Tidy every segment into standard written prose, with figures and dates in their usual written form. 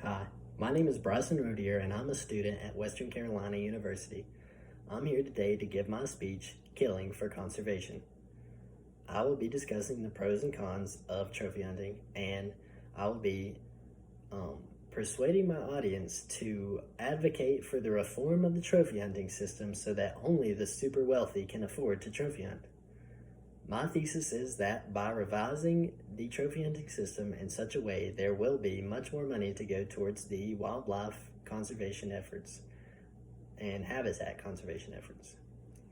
Hi, my name is Bryson Rodier and I'm a student at Western Carolina University. I'm here today to give my speech, Killing for Conservation. I will be discussing the pros and cons of trophy hunting, and I will be persuading my audience to advocate for the reform of the trophy hunting system so that only the super wealthy can afford to trophy hunt. My thesis is that by revising the trophy hunting system in such a way, there will be much more money to go towards the wildlife conservation efforts and habitat conservation efforts.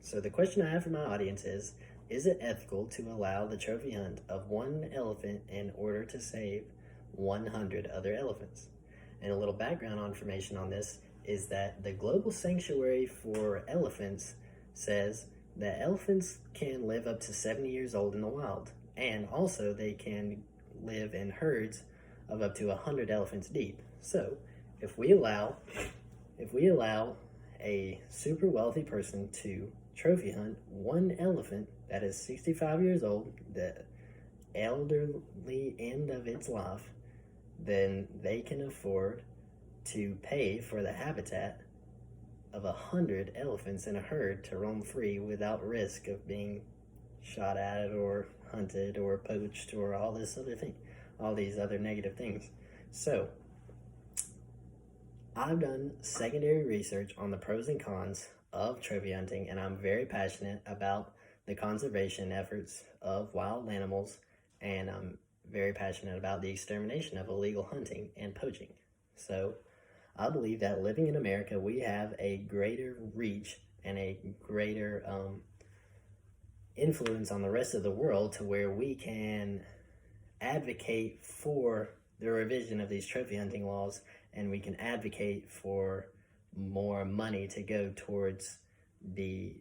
So the question I have for my audience is it ethical to allow the trophy hunt of one elephant in order to save 100 other elephants? And a little background information on this is that the Global Sanctuary for Elephants says that elephants can live up to 70 years old in the wild, and also they can live in herds of up to 100 elephants deep. So if we allow a super wealthy person to trophy hunt one elephant that is 65 years old, the elderly end of its life, then they can afford to pay for the habitat of 100 elephants in a herd to roam free without risk of being shot at or hunted or poached or all these other negative things. So I've done secondary research on the pros and cons of trophy hunting, and I'm very passionate about the conservation efforts of wild animals, and I'm very passionate about the extermination of illegal hunting and poaching. So I believe that living in America, we have a greater reach and a greater influence on the rest of the world to where we can advocate for the revision of these trophy hunting laws, and we can advocate for more money to go towards the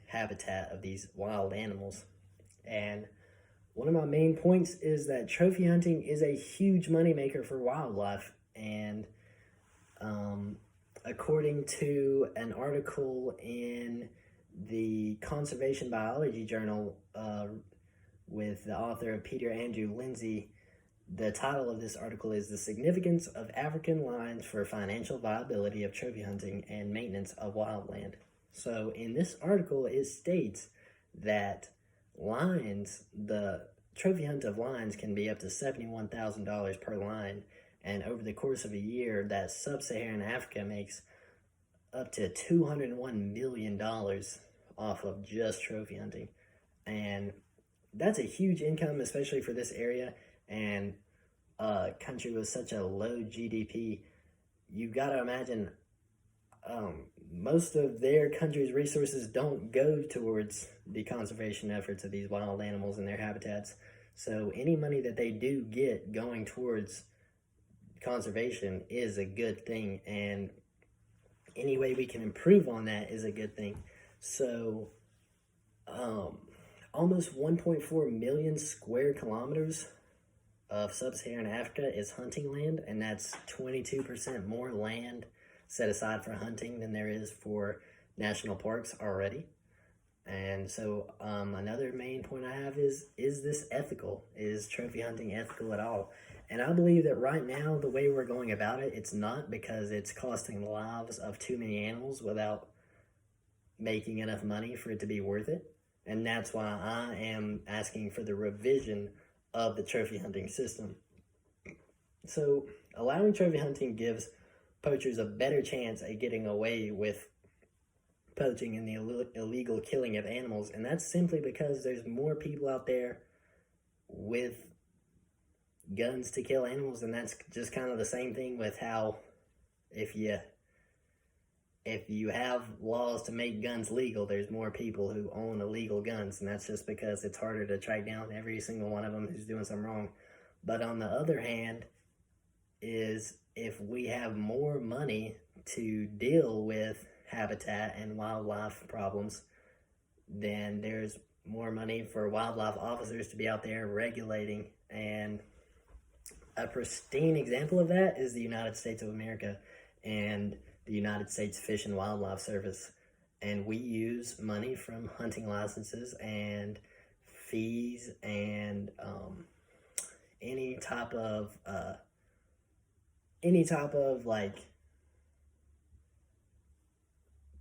habitat of these wild animals. And one of my main points is that trophy hunting is a huge moneymaker for wildlife, and according to an article in the Conservation Biology Journal with the author Peter Andrew Lindsay, the title of this article is "The Significance of African Lions for Financial Viability of Trophy Hunting and Maintenance of Wildland." So in this article, it states that lions, the trophy hunt of lions can be up to $71,000 per line, and over the course of a year, that sub-Saharan Africa makes up to $201 million off of just trophy hunting. And that's a huge income, especially for this area, and a country with such a low GDP. You've got to imagine most of their country's resources don't go towards the conservation efforts of these wild animals and their habitats. So any money that they do get going towards conservation is a good thing, and any way we can improve on that is a good thing. So almost 1.4 million square kilometers of sub-Saharan Africa is hunting land, and that's 22% more land set aside for hunting than there is for national parks already. And so another main point I have is this ethical? Is trophy hunting ethical at all? And I believe that right now, the way we're going about it, it's not, because it's costing the lives of too many animals without making enough money for it to be worth it. And that's why I am asking for the revision of the trophy hunting system. So allowing trophy hunting gives poachers a better chance at getting away with poaching and the illegal killing of animals, and that's simply because there's more people out there with guns to kill animals. And that's just kind of the same thing with how if you have laws to make guns legal, there's more people who own illegal guns, and that's just because it's harder to track down every single one of them who's doing something wrong. But on the other hand, is if we have more money to deal with habitat and wildlife problems, then there's more money for wildlife officers to be out there regulating. And a pristine example of that is the United States of America and the United States Fish and Wildlife Service. And we use money from hunting licenses and fees and any type of any type of like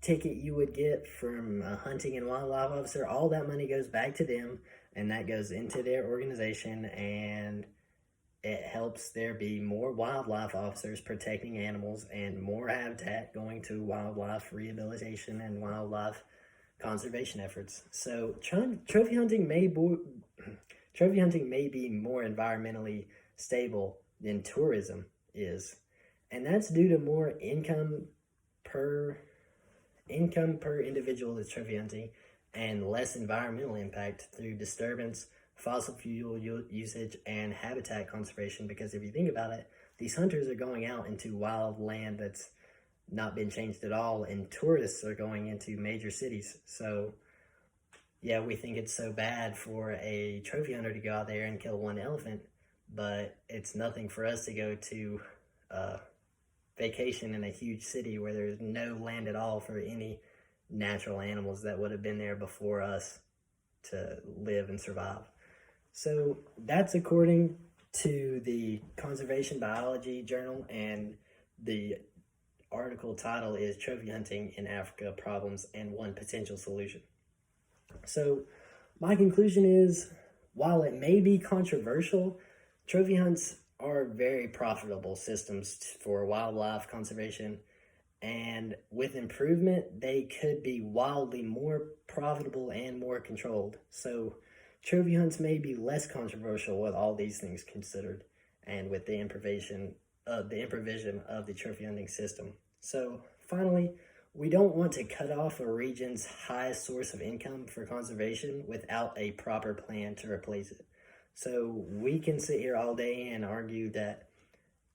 ticket you would get from a hunting and wildlife officer, all that money goes back to them, and that goes into their organization, and it helps there be more wildlife officers protecting animals and more habitat going to wildlife rehabilitation and wildlife conservation efforts. So trophy hunting may be more environmentally stable than tourism is, and that's due to more per individual that's trophy hunting and less environmental impact through disturbance, fossil fuel usage, and habitat conservation. Because if you think about it, these hunters are going out into wild land that's not been changed at all, and tourists are going into major cities. So yeah, we think it's so bad for a trophy hunter to go out there and kill one elephant, but it's nothing for us to go to vacation in a huge city where there's no land at all for any natural animals that would have been there before us to live and survive. So that's according to the Conservation Biology Journal, and the article title is Trophy Hunting in Africa, Problems and One Potential Solution. So my conclusion is, while it may be controversial, trophy hunts are very profitable systems for wildlife conservation, and with improvement, they could be wildly more profitable and more controlled. So trophy hunts may be less controversial with all these things considered, and with the improvisation of the trophy hunting system. So finally, we don't want to cut off a region's highest source of income for conservation without a proper plan to replace it. So we can sit here all day and argue that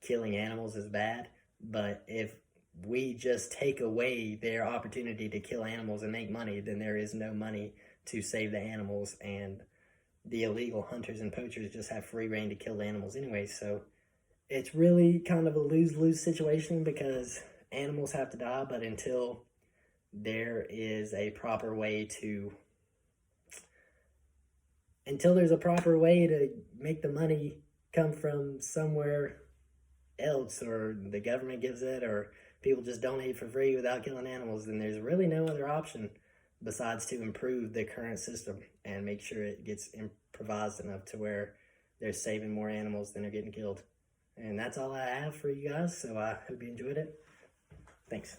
killing animals is bad, but if we just take away their opportunity to kill animals and make money, then there is no money to save the animals, and the illegal hunters and poachers just have free reign to kill the animals anyway. So it's really kind of a lose-lose situation, because animals have to die, but until there's a proper way to make the money come from somewhere else, or the government gives it, or people just donate for free without killing animals, then there's really no other option besides to improve the current system and make sure it gets improvised enough to where they're saving more animals than are getting killed. And that's all I have for you guys, so I hope you enjoyed it. Thanks.